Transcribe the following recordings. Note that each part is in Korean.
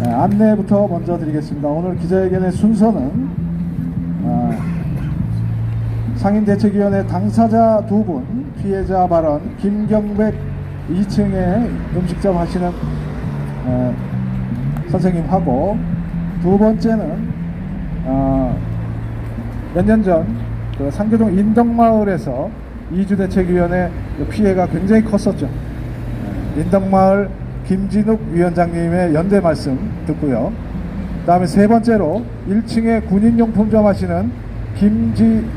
안내부터 먼저 드리겠습니다. 오늘 기자회견의 순서는 상임대책위원회 당사자 2분, 피해자 발언, 김경백 2층에 음식점 하시는 선생님하고, 두 번째는 몇 년 전 그 상계동 인덕마을에서 이주대책위원회 피해가 굉장히 컸었죠. 인덕마을 김진욱 위원장님의 연대 말씀 듣고요. 그 다음에 세 번째로 1층에 군인용품점 하시는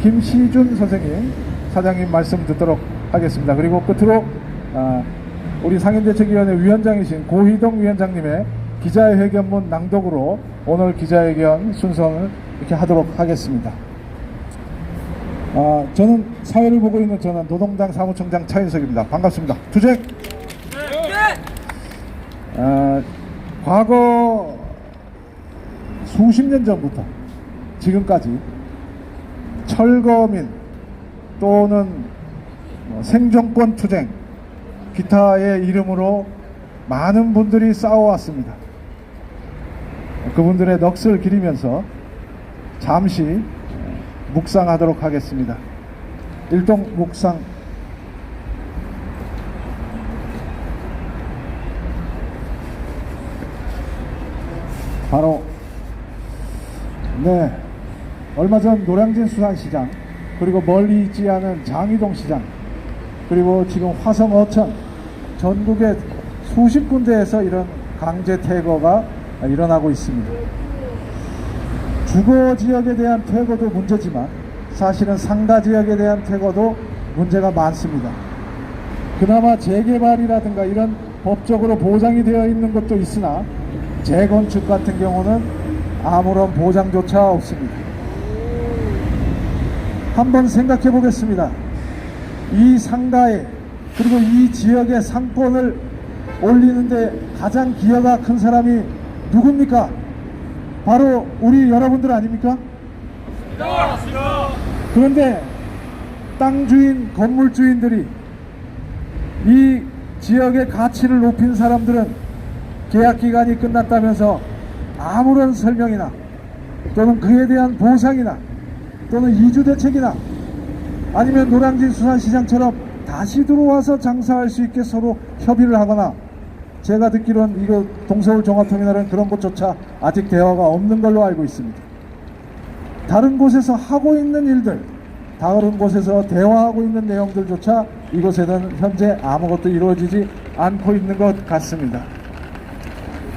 김시준 선생님, 사장님 말씀 듣도록 하겠습니다. 그리고 끝으로 우리 상임대책위원회 위원장이신 고희동 위원장님의 기자회견문 낭독으로 오늘 기자회견 순서를 이렇게 하도록 하겠습니다. 저는 사회를 보고 있는 저는 노동당 사무총장 차인석입니다. 반갑습니다. 투쟁! 과거 수십 년 전부터 지금까지 철거민 또는 생존권 투쟁, 기타의 이름으로 많은 분들이 싸워왔습니다. 그분들의 넋을 기리면서 잠시 묵상하도록 하겠습니다. 일동 묵상. 바로 얼마 전 노량진 수산시장, 그리고 멀리 있지 않은 장위동 시장, 그리고 지금 화성 어천, 전국의 수십 군데에서 이런 강제 퇴거가 일어나고 있습니다. 주거 지역에 대한 퇴거도 문제지만 사실은 상가 지역에 대한 퇴거도 문제가 많습니다. 그나마 재개발이라든가 이런 법적으로 보장이 되어 있는 것도 있으나 재건축 같은 경우는 아무런 보장조차 없습니다. 한번 생각해 보겠습니다. 이 상가에, 그리고 이 지역의 상권을 올리는데 가장 기여가 큰 사람이 누굽니까? 바로 우리 여러분들 아닙니까? 그런데 땅 주인, 건물 주인들이 이 지역의 가치를 높인 사람들은 계약 기간이 끝났다면서 아무런 설명이나 또는 그에 대한 보상이나 또는 이주 대책이나 아니면 노량진 수산시장처럼 다시 들어와서 장사할 수 있게 서로 협의를 하거나, 제가 듣기로는 이거 동서울 종합터미널은 그런 것조차 아직 대화가 없는 걸로 알고 있습니다. 다른 곳에서 하고 있는 일들, 다른 곳에서 대화하고 있는 내용들조차 이곳에는 현재 아무것도 이루어지지 않고 있는 것 같습니다.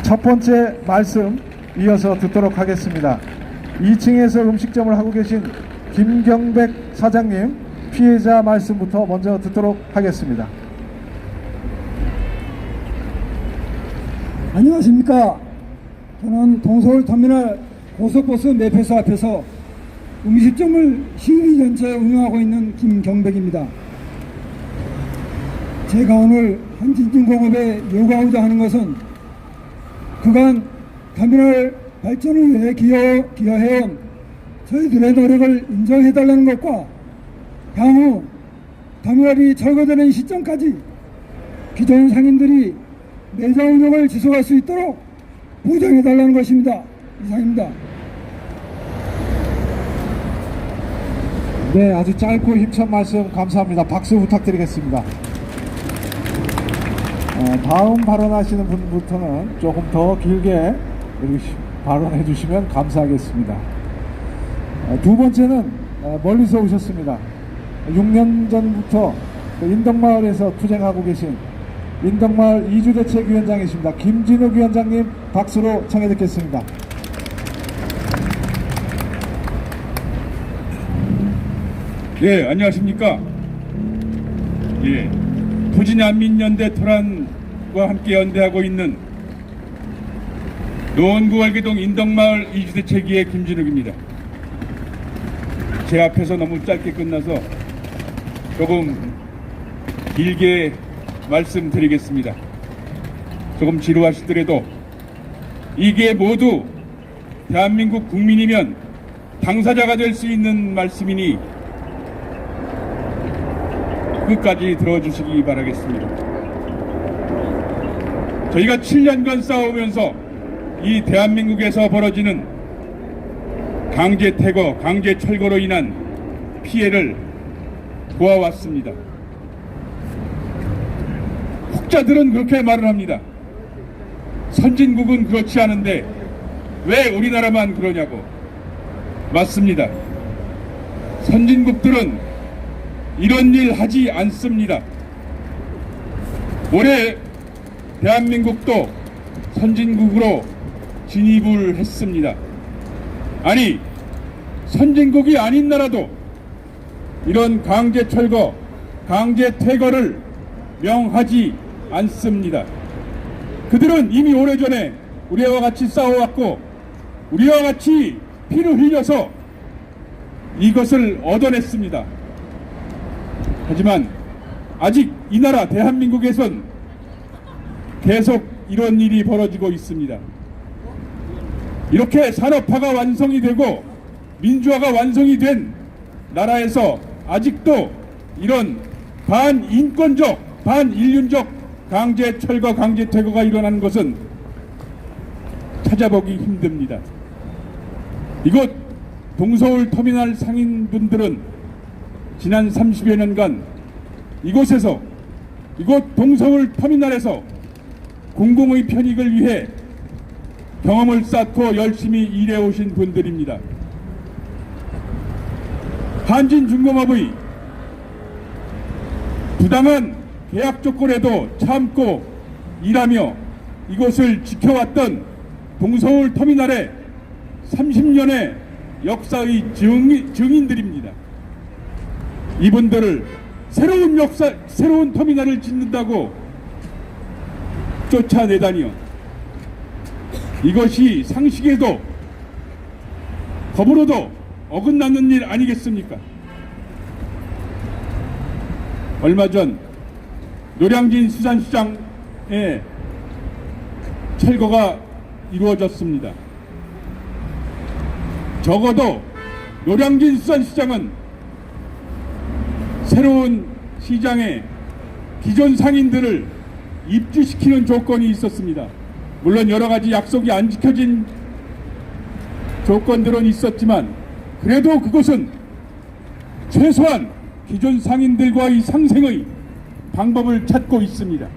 첫 번째 말씀 이어서 듣도록 하겠습니다. 2층에서 음식점을 하고 계신 김경백 사장님 피해자 말씀부터 먼저 듣도록 하겠습니다. 안녕하십니까. 저는 동서울터미널 고속버스 매표소 앞에서 음식점을 12년째 운영하고 있는 김경백입니다. 제가 오늘 한진중공업에 요구하고자 하는 것은 그간 터미널 발전을 위해 기여해온 저희들의 노력을 인정해달라는 것과 향후 터미널이 철거되는 시점까지 기존 상인들이 매장 운영을 지속할 수 있도록 보장해달라는 것입니다. 이상입니다. 네, 아주 짧고 힘찬 말씀 감사합니다. 박수 부탁드리겠습니다. 다음 발언하시는 분부터는 조금 더 길게 발언해 주시면 감사하겠습니다. 두 번째는 멀리서 오셨습니다. 6년 전부터 인덕마을에서 투쟁하고 계신 인덕마을 이주대책위원장이십니다. 김진욱 위원장님 박수로 청해 듣겠습니다. 예, 안녕하십니까. 예, 토지난민연대 토란과 함께 연대하고 있는 노원구 월계동 인덕마을 이주대책위의 김진욱입니다. 제 앞에서 너무 짧게 끝나서 조금 길게 말씀드리겠습니다. 조금 지루하시더라도 이게 모두 대한민국 국민이면 당사자가 될 수 있는 말씀이니 끝까지 들어주시기 바라겠습니다. 저희가 7년간 싸우면서 이 대한민국에서 벌어지는 강제 퇴거, 강제 철거로 인한 피해를 보아왔습니다. 혹자들은 그렇게 말을 합니다. 선진국은 그렇지 않은데 왜 우리나라만 그러냐고. 맞습니다. 선진국들은 이런 일 하지 않습니다. 올해 대한민국도 선진국으로 진입을 했습니다. 아니, 선진국이 아닌 나라도 이런 강제 철거, 강제 퇴거를 명하지 않습니다. 그들은 이미 오래전에 우리와 같이 싸워왔고 우리와 같이 피를 흘려서 이것을 얻어냈습니다. 하지만 아직 이 나라 대한민국에선 계속 이런 일이 벌어지고 있습니다. 이렇게 산업화가 완성이 되고 민주화가 완성이 된 나라에서 아직도 이런 반인권적, 반인륜적 강제 철거, 강제 퇴거가 일어나는 것은 찾아보기 힘듭니다. 이곳 동서울 터미널 상인분들은 지난 30여 년간 이곳 동서울 터미널에서 공공의 편익을 위해 경험을 쌓고 열심히 일해오신 분들입니다. 한진중공업의 부당한 계약 조건에도 참고 일하며 이곳을 지켜왔던 동서울 터미널의 30년의 역사의 증인들입니다. 이분들을 새로운 터미널을 짓는다고 쫓아내다니요. 이것이 상식에도 법으로도 어긋나는 일 아니겠습니까? 얼마 전 노량진 수산시장에 철거가 이루어졌습니다. 적어도 노량진 수산시장은 새로운 시장에 기존 상인들을 입주시키는 조건이 있었습니다. 물론 여러 가지 약속이 안 지켜진 조건들은 있었지만 그래도 그것은 최소한 기존 상인들과의 상생의 방법을 찾고 있습니다.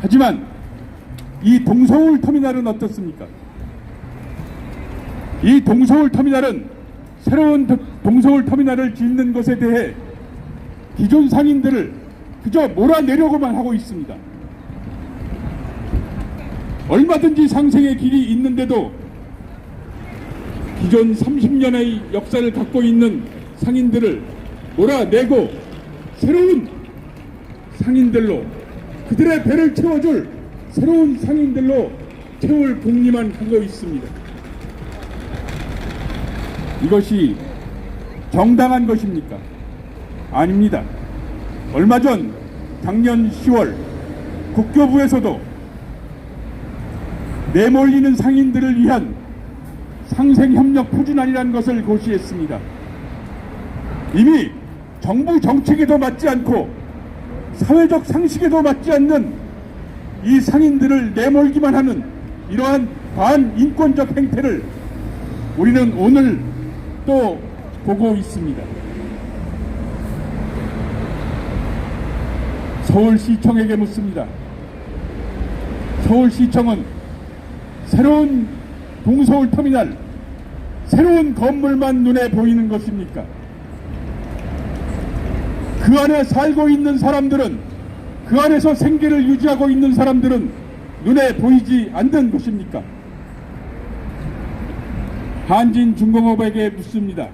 하지만 이 동서울 터미널은 어떻습니까? 이 동서울 터미널은 새로운 동서울 터미널을 짓는 것에 대해 기존 상인들을 그저 몰아내려고만 하고 있습니다. 얼마든지 상생의 길이 있는데도 기존 30년의 역사를 갖고 있는 상인들을 몰아내고 새로운 상인들로 그들의 배를 채워줄 새로운 상인들로 채울 복리만 하고 있습니다. 이것이 정당한 것입니까? 아닙니다. 얼마 전 작년 10월 국교부에서도 내몰리는 상인들을 위한 상생협력 표준안이라는 것을 고시했습니다. 이미 정부 정책에도 맞지 않고 사회적 상식에도 맞지 않는 이 상인들을 내몰기만 하는 이러한 반인권적 행태를 우리는 오늘 또 보고 있습니다. 서울시청에게 묻습니다. 서울시청은 새로운 동서울 터미널, 새로운 건물만 눈에 보이는 것입니까? 그 안에 살고 있는 사람들은, 그 안에서 생계를 유지하고 있는 사람들은 눈에 보이지 않는 것입니까? 한진중공업에게 묻습니다.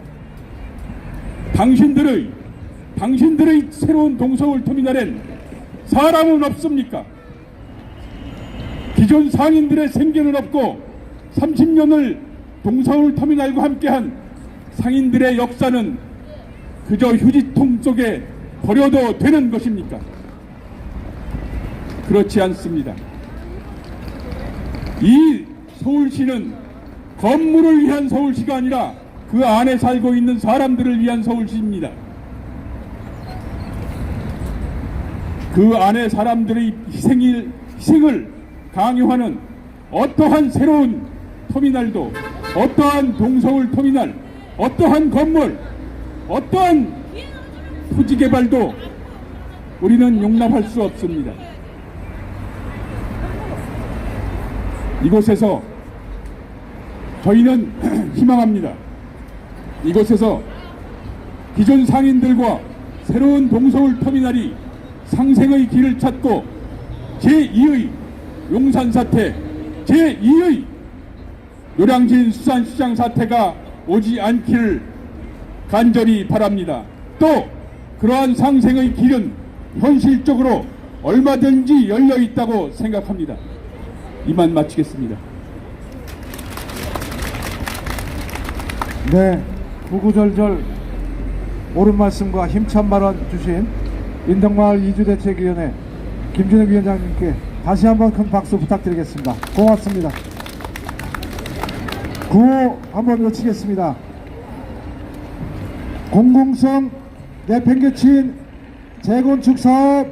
당신들의 새로운 동서울 터미널엔 사람은 없습니까? 기존 상인들의 생계는 없고 30년을 동서울 터미널과 함께한 상인들의 역사는 그저 휴지통 속에 버려도 되는 것입니까? 그렇지 않습니다. 이 서울시는 건물을 위한 서울시가 아니라 그 안에 살고 있는 사람들을 위한 서울시입니다. 그 안에 사람들의 희생을 강요하는 어떠한 새로운 터미널도, 어떠한 동서울 터미널, 어떠한 건물, 어떠한 토지 개발도 우리는 용납할 수 없습니다. 이곳에서 저희는 희망합니다. 이곳에서 기존 상인들과 새로운 동서울 터미널이 상생의 길을 찾고 제2의 용산 사태, 제2의 노량진 수산시장 사태가 오지 않기를 간절히 바랍니다. 또 그러한 상생의 길은 현실적으로 얼마든지 열려 있다고 생각합니다. 이만 마치겠습니다. 네, 구구절절 옳은 말씀과 힘찬 발언 주신 인덕마을 이주대책위원회 김준혁 위원장님께 다시 한번 큰 박수 부탁드리겠습니다. 고맙습니다. 구호 한번 외치겠습니다. 공공성 내팽개친 재건축 사업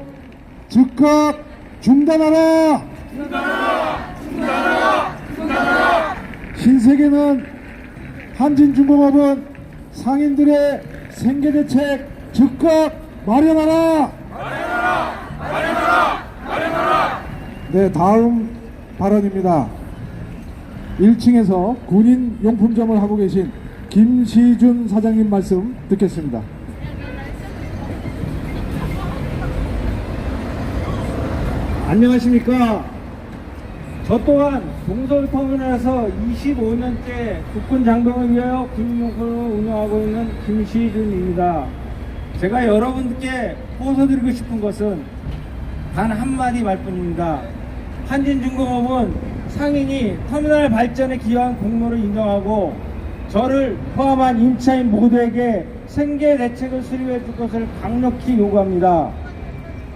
즉각 중단하라! 신세계는 한진중공업은 상인들의 생계대책 즉각 마련하라! 네, 다음 발언입니다. 1층에서 군인 용품점을 하고 계신 김시준 사장님 말씀 듣겠습니다. 안녕하십니까. 저 또한 동서울터미널에서 25년째 국군 장병을 위하여 군용품을 운영하고 있는 김시준입니다. 제가 여러분께 호소드리고 싶은 것은 단 한마디 말뿐입니다. 한진중공업은 상인이 터미널 발전에 기여한 공로를 인정하고 저를 포함한 임차인 모두에게 생계 대책을 수립해 줄 것을 강력히 요구합니다.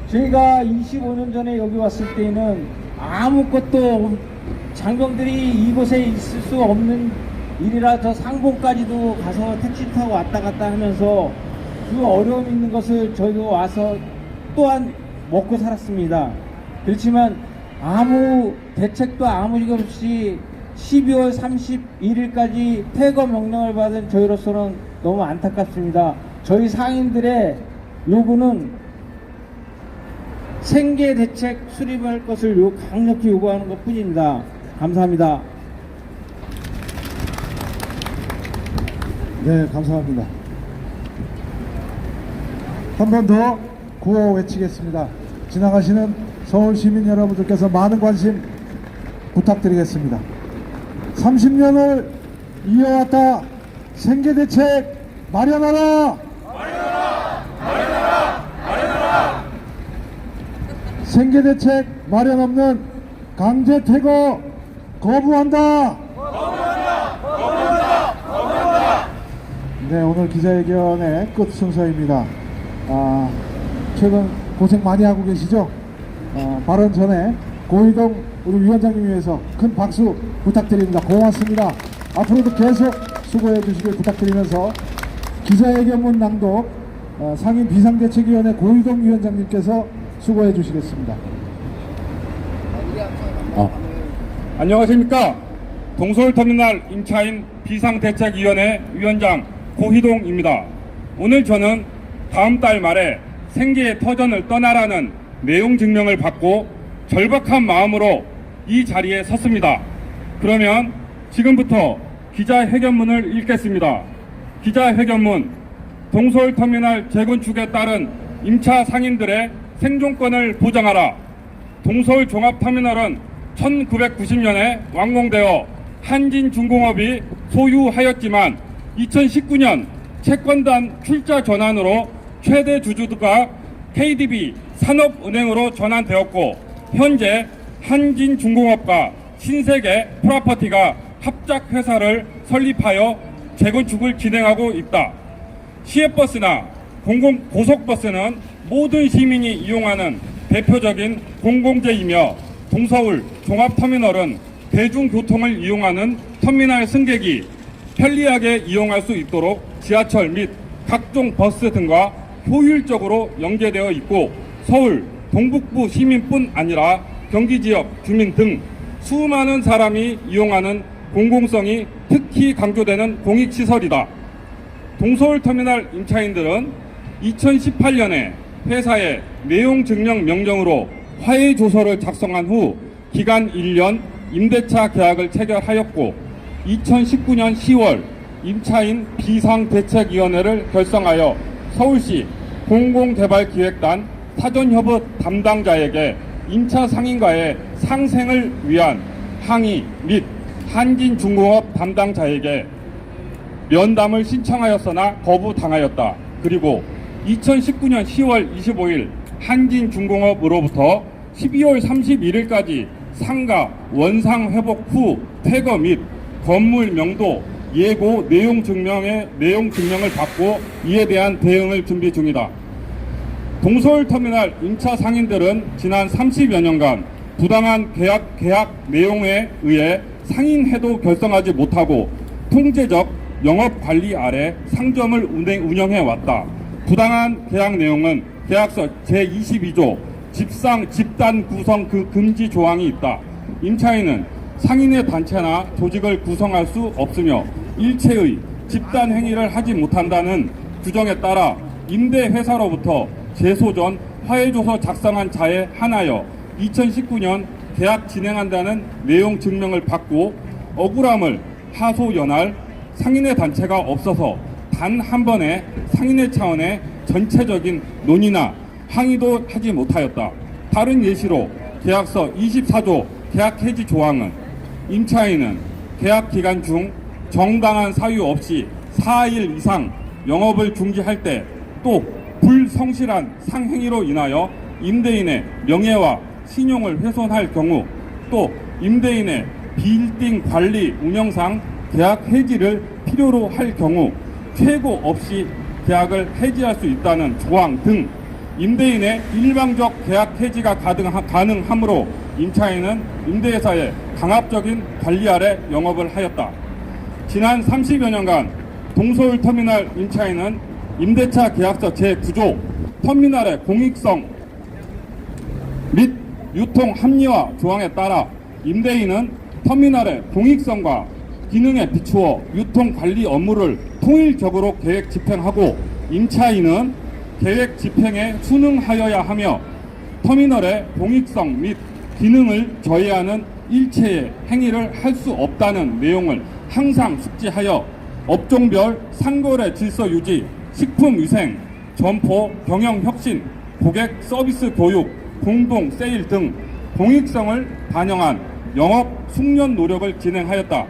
저희가 25년 전에 여기 왔을 때에는 아무것도 장병들이 이곳에 있을 수 없는 일이라 저 상봉까지도 가서 택시 타고 왔다 갔다 하면서 그 어려움 있는 것을 저희도 와서 또한 먹고 살았습니다. 그렇지만 아무 대책도 아무 일 없이 12월 31일까지 퇴거 명령을 받은 저희로서는 너무 안타깝습니다. 저희 상인들의 요구는 생계 대책 수립할 것을 강력히 요구하는 것 뿐입니다. 감사합니다. 네, 감사합니다. 한 번 더 구호 외치겠습니다. 지나가시는 서울 시민 여러분들께서 많은 관심 부탁드리겠습니다. 30년을 이어왔다 생계대책 마련하라! 생계대책 마련 없는 강제 퇴거 거부한다! 네, 오늘 기자회견의 끝 순서입니다. 최근 고생 많이 하고 계시죠? 발언 전에 고희동 우리 위원장님 위해서 큰 박수 부탁드립니다. 고맙습니다. 앞으로도 계속 수고해 주시길 부탁드리면서 기자회견문 낭독 상임 비상대책위원회 고희동 위원장님께서 수고해 주시겠습니다. 안녕하십니까. 동서울터미널 임차인 비상대책위원회 위원장 고희동입니다. 오늘 저는 다음 달 말에 생계의 터전을 떠나라는 내용 증명을 받고 절박한 마음으로 이 자리에 섰습니다. 그러면 지금부터 기자회견문을 읽겠습니다. 기자회견문. 동서울터미널 재건축에 따른 임차 상인들의 생존권을 보장하라. 동서울종합터미널은 1990년에 완공되어 한진중공업이 소유하였지만 2019년 채권단 출자 전환으로 최대 주주가 KDB 산업은행으로 전환되었고 현재 한진중공업과 신세계 프로퍼티가 합작회사를 설립하여 재건축을 진행하고 있다. 시외버스나 고속버스는 모든 시민이 이용하는 대표적인 공공재이며 동서울 종합터미널은 대중교통을 이용하는 터미널 승객이 편리하게 이용할 수 있도록 지하철 및 각종 버스 등과 효율적으로 연계되어 있고 서울, 동북부 시민뿐 아니라 경기 지역 주민 등 수많은 사람이 이용하는 공공성이 특히 강조되는 공익시설이다. 동서울터미널 임차인들은 2018년에 회사에 내용 증명 명령으로 화해 조서를 작성한 후 기간 1년 임대차 계약을 체결하였고 2019년 10월 임차인 비상대책위원회를 결성하여 서울시 공공개발기획단 사전협업 담당자에게 임차 상인과의 상생을 위한 항의 및 한진중공업 담당자에게 면담을 신청하였으나 거부당하였다. 그리고 2019년 10월 25일 한진중공업으로부터 12월 31일까지 상가 원상 회복 후 퇴거 및 건물 명도 예고 내용 증명을 받고 이에 대한 대응을 준비 중이다. 동서울터미널 임차 상인들은 지난 30여 년간 부당한 계약 내용에 의해 상인회도 결성하지 못하고 통제적 영업관리 아래 상점을 운영해왔다. 부당한 계약 내용은 계약서 제22조 집단 구성 금지 조항이 있다. 임차인은 상인의 단체나 조직을 구성할 수 없으며 일체의 집단 행위를 하지 못한다는 규정에 따라 임대회사로부터 재소전 화해조서 작성한 자에 한하여 2019년 계약 진행한다는 내용 증명을 받고 억울함을 하소연할 상인의 단체가 없어서 단 한 번의 상인의 차원의 전체적인 논의나 항의도 하지 못하였다. 다른 예시로 계약서 24조 계약 해지 조항은 임차인은 계약 기간 중 정당한 사유 없이 4일 이상 영업을 중지할 때 또 불성실한 상행위로 인하여 임대인의 명예와 신용을 훼손할 경우 또 임대인의 빌딩 관리 운영상 계약 해지를 필요로 할 경우 최고 없이 계약을 해지할 수 있다는 조항 등 임대인의 일방적 계약 해지가 가능하므로 임차인은 임대회사의 강압적인 관리 아래 영업을 하였다. 지난 30여 년간 동서울터미널 임차인은 임대차 계약서 제9조 터미널의 공익성 및 유통 합리화 조항에 따라 임대인은 터미널의 공익성과 기능에 비추어 유통 관리 업무를 통일적으로 계획 집행하고 임차인은 계획 집행에 순응하여야 하며 터미널의 공익성 및 기능을 저해하는 일체의 행위를 할 수 없다는 내용을 항상 숙지하여 업종별 상거래 질서 유지, 식품위생, 점포 경영 혁신, 고객 서비스 교육, 공동 세일 등 공익성을 반영한 영업 숙련 노력을 진행하였다.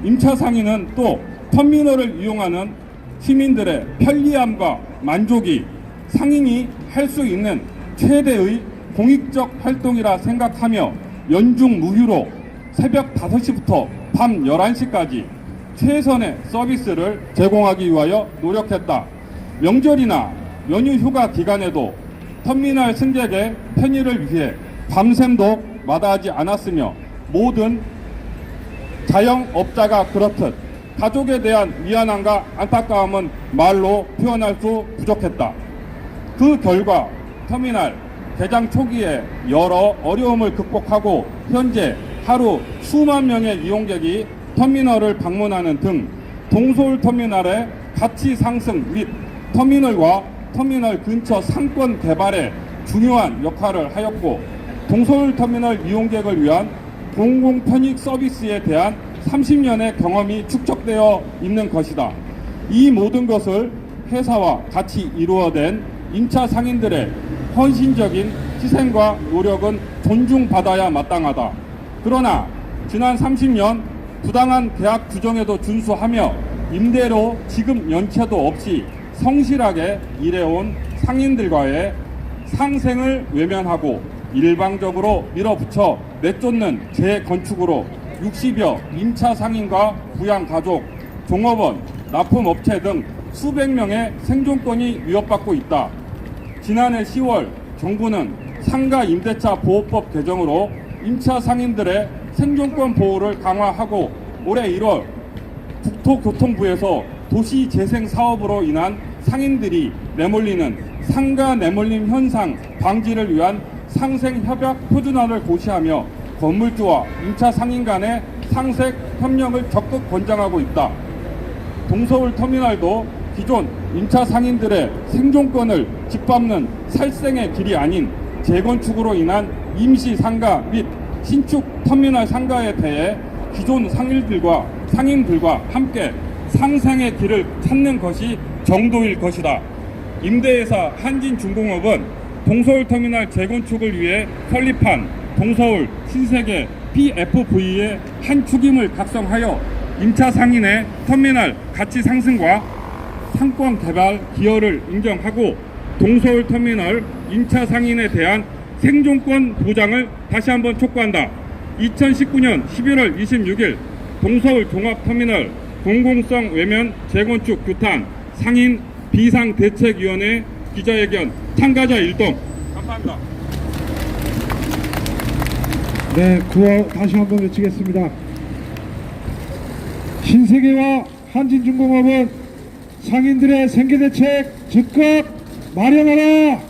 임차 상인은 또 터미널을 이용하는 시민들의 편리함과 만족이 상인이 할 수 있는 최대의 공익적 활동이라 생각하며 연중 무휴로 새벽 5시부터 밤 11시까지 최선의 서비스를 제공하기 위하여 노력했다. 명절이나 연휴 휴가 기간에도 터미널 승객의 편의를 위해 밤샘도 마다하지 않았으며 모든 자영업자가 그렇듯 가족에 대한 미안함과 안타까움은 말로 표현할 수 부족했다. 그 결과 터미널 개장 초기에 여러 어려움을 극복하고 현재 하루 수만 명의 이용객이 터미널을 방문하는 등 동서울터미널의 가치 상승 및 터미널과 터미널 근처 상권 개발에 중요한 역할을 하였고 동서울터미널 이용객을 위한 공공편익 서비스에 대한 30년의 경험이 축적되어 있는 것이다. 이 모든 것을 회사와 같이 이루어낸 임차 상인들의 헌신적인 희생과 노력은 존중받아야 마땅하다. 그러나 지난 30년 부당한 계약 규정에도 준수하며 임대료 지급 연체도 없이 성실하게 일해온 상인들과의 상생을 외면하고 일방적으로 밀어붙여 내쫓는 재건축으로 60여 임차 상인과 부양가족, 종업원, 납품업체 등 수백 명의 생존권이 위협받고 있다. 지난해 10월 정부는 상가 임대차 보호법 개정으로 임차 상인들의 생존권 보호를 강화하고 올해 1월 국토교통부에서 도시재생 사업으로 인한 상인들이 내몰리는 상가 내몰림 현상 방지를 위한 상생협약 표준화를 고시하며 건물주와 임차 상인 간의 상생 협력을 적극 권장하고 있다. 동서울 터미널도 기존 임차 상인들의 생존권을 짓밟는 살생의 길이 아닌 재건축으로 인한 임시 상가 및 신축 터미널 상가에 대해 기존 상인들과 함께 상생의 길을 찾는 것이 정도일 것이다. 임대회사 한진중공업은 동서울 터미널 재건축을 위해 설립한 동서울 신세계 PFV의 한 축임을 각성하여 임차 상인의 터미널 가치 상승과 상권 개발 기여를 인정하고 동서울 터미널 임차 상인에 대한 생존권 보장을 다시 한번 촉구한다. 2019년 11월 26일 동서울 종합터미널 공공성 외면 재건축 규탄 상인 비상대책위원회 기자회견 참가자 일동. 감사합니다. 네, 구호 다시 한번 외치겠습니다. 신세계와 한진중공업은 상인들의 생계대책 즉각 마련하라!